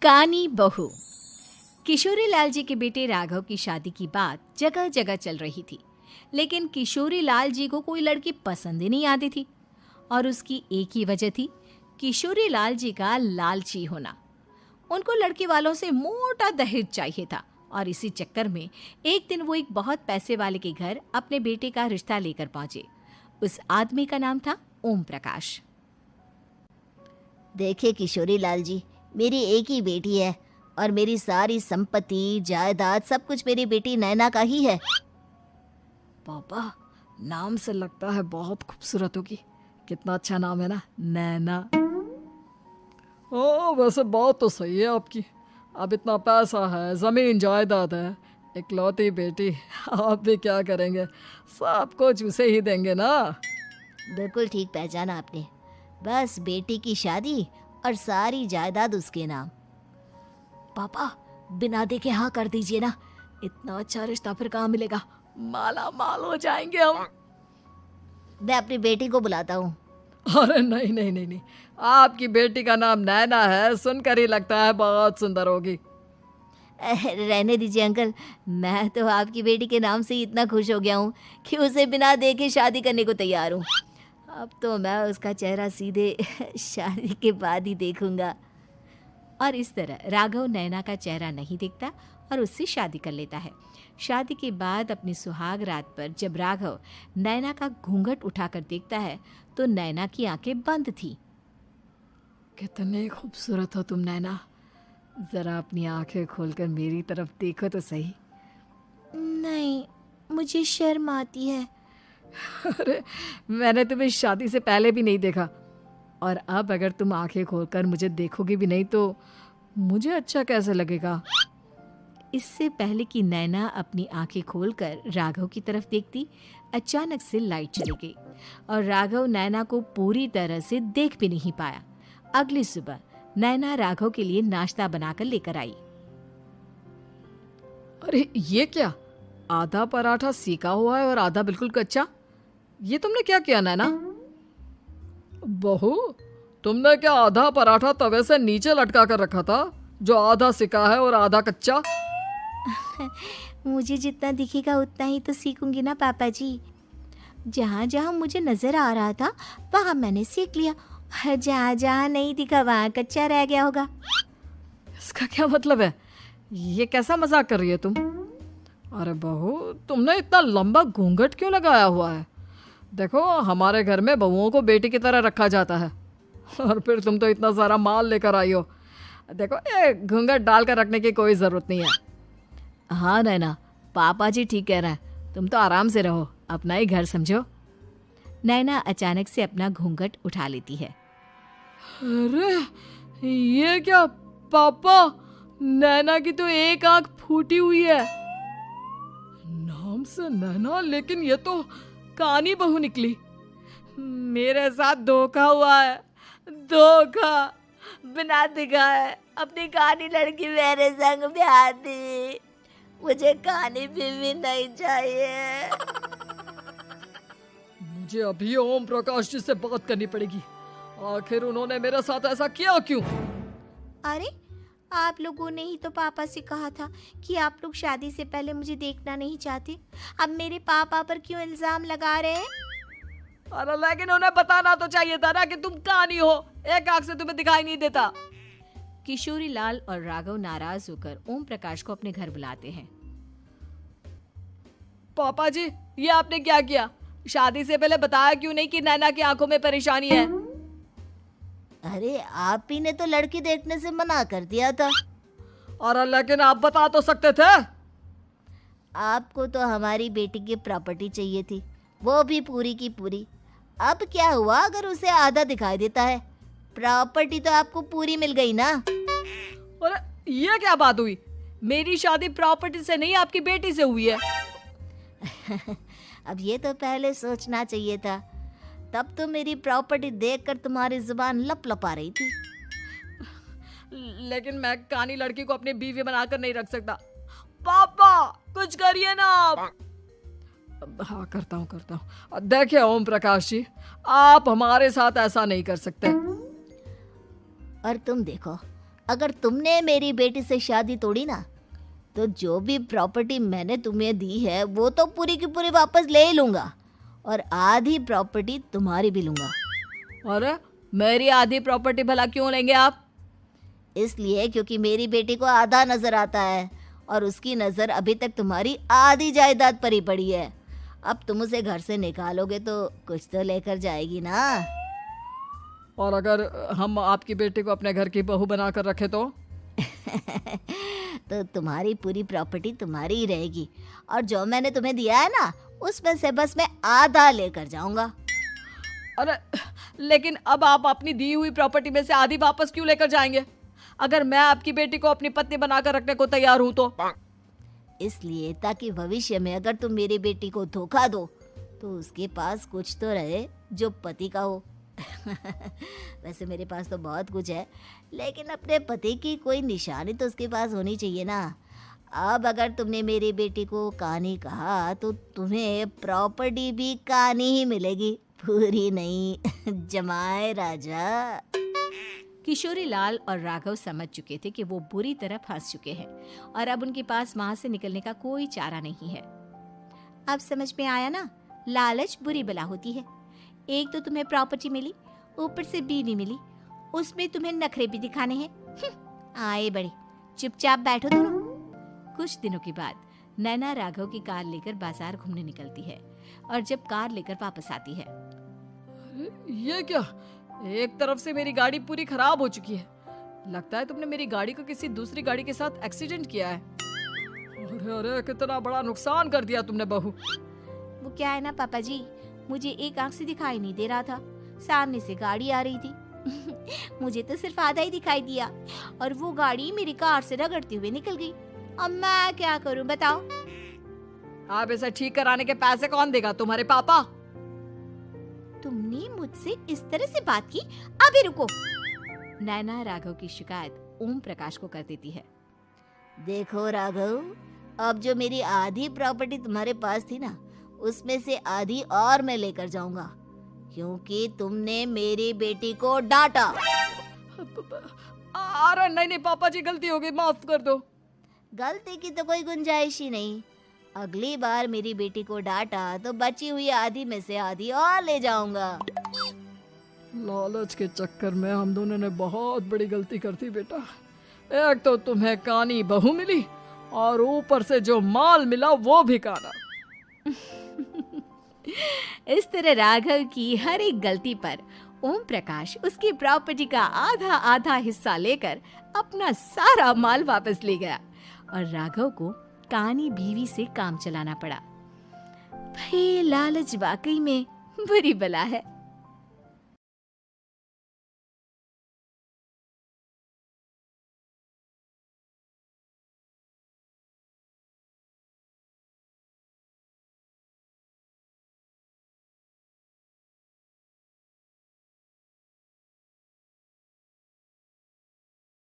कानी बहू। किशोरी लाल जी के बेटे राघव की शादी की बात जगह जगह चल रही थी, लेकिन किशोरी लाल जी को कोई लड़की पसंद ही नहीं आती थी। और उसकी एक ही वजह थी, किशोरी लाल जी का लालची होना। उनको लड़की वालों से मोटा दहेज चाहिए था और इसी चक्कर में एक दिन वो एक बहुत पैसे वाले के घर अपने बेटे का रिश्ता लेकर पहुंचे। उस आदमी का नाम था ओम प्रकाश। देखिए किशोरी लाल जी, मेरी एक ही बेटी है और मेरी सारी संपत्ति जायदाद सब कुछ मेरी बेटी नैना का ही है। पापा, नाम से लगता है बहुत खूबसूरत होगी। कितना अच्छा नाम है ना, नैना। ओ, वैसे बात तो सही है आपकी। अब इतना पैसा है, जमीन जायदाद है, इकलौती बेटी, आप भी क्या करेंगे? सब कुछ उसे ही देंगे ना। बिल्कुल ठीक पहचाना आपने। बस बेटी की शादी और सारी जायदाद उसके नाम। पापा, बिना देखे हाँ कर दीजिए ना। इतना अच्छा रिश्ता फिर कहाँ मिलेगा? माला माल हो जाएंगे हम। मैं अपनी बेटी को बुलाता हूँ। अरे नहीं नहीं नहीं नहीं, आपकी बेटी का नाम नैना है, सुनकर ही लगता है बहुत सुंदर होगी। रहने दीजिए अंकल, मैं तो आपकी बेटी के नाम से ही इतना खुश हो गया हूँ कि उसे बिना देखे शादी करने को तैयार हूँ। अब तो मैं उसका चेहरा सीधे शादी के बाद ही देखूंगा। और इस तरह राघव नैना का चेहरा नहीं देखता और उससे शादी कर लेता है। शादी के बाद अपनी सुहाग रात पर जब राघव नैना का घूंघट उठाकर देखता है तो नैना की आंखें बंद थी। कितने खूबसूरत हो तुम नैना, जरा अपनी आंखें खोलकर मेरी तरफ देखो तो सही। नहीं, मुझे शर्म आती है। अरे, मैंने तुम्हें शादी से पहले भी नहीं देखा, और अब अगर तुम आंखें खोलकर मुझे देखोगी भी नहीं तो मुझे अच्छा कैसे लगेगा? इससे पहले कि नैना अपनी आंखें खोलकर राघव की तरफ देखती, अचानक से लाइट चली गई और राघव नैना को पूरी तरह से देख भी नहीं पाया। अगली सुबह नैना राघव के लिए नाश्ता बनाकर लेकर आई। अरे ये क्या, आधा पराठा सेका हुआ है और आधा बिल्कुल कच्चा। ये तुमने क्या किया नैना? बहू, तुमने क्या आधा पराठा तवे से नीचे लटका कर रखा था, जो आधा सेका है और आधा कच्चा? मुझे जितना दिखेगा उतना ही तो सीखूंगी ना पापा जी। जहाँ जहाँ मुझे नजर आ रहा था वहाँ मैंने सीख लिया, जहाँ जहाँ नहीं दिखा वहाँ कच्चा रह गया होगा। इसका क्या मतलब है? ये कैसा मजाक कर रही है तुम? अरे बहू, तुमने इतना लंबा घूंघट क्यों लगाया हुआ है? देखो, हमारे घर में बहुओं को बेटी की तरह रखा जाता है, और फिर तुम तो इतना सारा माल लेकर आई हो। देखो, ये घूंघट डालकर रखने की कोई ज़रूरत नहीं है। हाँ नैना, पापा जी ठीक कह रहे हैं, तुम तो आराम से रहो, अपना ही घर समझो। नैना अचानक से अपना घूंघट उठा लेती है। अरे ये क्या पापा, नैना की तो एक आंख फूटी हुई है। नाम से नैना, लेकिन ये तो कानी बहू निकली। मेरे साथ धोखा हुआ है, धोखा। बिना दिखाए अपनी कानी लड़की मेरे संग ब्याह दी। मुझे कानी भी नहीं चाहिए। मुझे अभी ओम प्रकाश जी से बात करनी पड़ेगी। आखिर उन्होंने मेरे साथ ऐसा किया क्यों? अरे, आप लोगों ने ही तो पापा से कहा था कि आप लोग शादी से पहले मुझे देखना नहीं चाहते। अब मेरे पापा पर क्यों इल्जाम लगा रहे हैं? अरे लेकिन उन्हें बताना तो चाहिए था ना कि तुम कानी हो, एक आंख से तुम्हें दिखाई नहीं देता। किशोरी लाल और राघव नाराज होकर ओम प्रकाश को अपने घर बुलाते हैं। पापा जी, ये आपने क्या किया? शादी से पहले बताया क्यों नहीं कि नैना की आंखों में परेशानी है? अरे, आप ही ने तो लड़की देखने से मना कर दिया था। और लेकिन आप बता तो सकते थे। आपको तो हमारी बेटी की प्रॉपर्टी चाहिए थी, वो भी पूरी की पूरी। अब क्या हुआ अगर उसे आधा दिखाई देता है? प्रॉपर्टी तो आपको पूरी मिल गई ना। अरे ये क्या बात हुई? मेरी शादी प्रॉपर्टी से नहीं, आपकी बेटी से हुई है। अब ये तो पहले सोचना चाहिए था, तब तो मेरी प्रॉपर्टी देखकर तुम्हारी जुबान लप लपा रही थी। लेकिन मैं कानी लड़की को अपनी बीवी बनाकर नहीं रख सकता। पापा, कुछ करिए ना आप। हाँ, करता हूँ। देखिए ओम प्रकाश जी, आप हमारे साथ ऐसा नहीं कर सकते। और तुम देखो, अगर तुमने मेरी बेटी से शादी तोड़ी ना, तो जो भी प्रॉपर्टी मैंने तुम्हें दी है वो तो पूरी की पूरी वापस ले ही लूँगा, और आधी प्रॉपर्टी तुम्हारी भी लूँगा। अरे मेरी आधी प्रॉपर्टी भला क्यों लेंगे आप? इसलिए क्योंकि मेरी बेटी को आधा नजर आता है और उसकी नज़र अभी तक तुम्हारी आधी जायदाद पर ही पड़ी है। अब तुम उसे घर से निकालोगे तो कुछ तो लेकर जाएगी ना। और अगर हम आपकी बेटी को अपने घर की बहू बनाकर रखे तो? तो तुम्हारी पूरी प्रॉपर्टी तुम्हारी ही रहेगी, और जो मैंने तुम्हें दिया है ना, उसमें से बस मैं आधा लेकर जाऊंगा। अरे लेकिन अब आप अपनी दी हुई प्रॉपर्टी में से आधी वापस क्यों लेकर जाएंगे? अगर मैं आपकी बेटी को अपनी पत्नी बनाकर रखने को तैयार हूं तो? इसलिए ताकि भविष्य में अगर तुम मेरी बेटी को धोखा दो तो उसके पास कुछ तो रहे जो पति का हो। वैसे मेरे पास तो बहुत कुछ है, लेकिन अपने पति की कोई निशानी तो उसके पास होनी चाहिए ना। अब अगर तुमने मेरी बेटी को कहानी कहा तो तुम्हें प्रॉपर्टी भी कहानी ही मिलेगी, पूरी नहीं। जमाए राजा। किशोरी लाल और राघव समझ चुके थे कि वो बुरी तरह फंस चुके हैं और अब उनके पास वहां से निकलने का कोई चारा नहीं है। अब समझ में आया ना, लालच बुरी बला होती है। एक तो तुम्हें प्रॉपर्टी मिली, ऊपर से बीवी मिली, उसमें तुम्हें नखरे भी दिखाने हैं। आए बड़े, चुपचाप बैठो दोनों। कुछ दिनों के बाद नैना राघव की कार लेकर बाजार घूमने निकलती है और जब कार लेकर वापस आती है, ये क्या? एक तरफ से मेरी गाड़ी पूरी खराब हो चुकी है। लगता है तुमने मेरी गाड़ी को किसी दूसरी गाड़ी के साथ एक्सीडेंट किया है। अरे अरे कितना बड़ा नुकसान कर दिया तुमने बहू। वो क्या है ना पापा जी, मुझे एक आंख से दिखाई नहीं दे रहा था, सामने से गाड़ी आ रही थी। मुझे तो सिर्फ आधा ही दिखाई दिया और वो गाड़ी मेरी कार से रगड़ते हुए निकल गई। अब मैं क्या करूं बताओ? आप इसे ठीक कराने के पैसे कौन देगा? तुम्हारे पापा। तुमने मुझसे इस तरह से बात की? अभी रुको। नैना राघव की शिकायत ओम प्रकाश को कर देती है। देखो राघव, अब जो मेरी आधी प्रॉपर्टी तुम्हारे पास थी ना, उसमें से आधी और मैं लेकर जाऊंगा, क्योंकि तुमने मेरी बेटी को डांटा। अरे नहीं नहीं पापा जी, गलती हो गई, माफ कर दो। गलती की तो कोई गुंजाइश ही नहीं। अगली बार मेरी बेटी को डांटा तो बची हुई आधी में से आधी और ले जाऊंगा। लालच के चक्कर में हम दोनों ने बहुत बड़ी गलती कर दी बेटा। एक तो तुम्हें कानी बहू मिली और ऊपर से जो माल मिला वो भी काना। इस तरह राघव की हर एक गलती पर ओम प्रकाश उसकी प्रॉपर्टी का आधा आधा हिस्सा लेकर अपना सारा माल वापस ले गया और राघव को कानी बीवी से काम चलाना पड़ा। भाई लालच वाकई में बुरी बला है।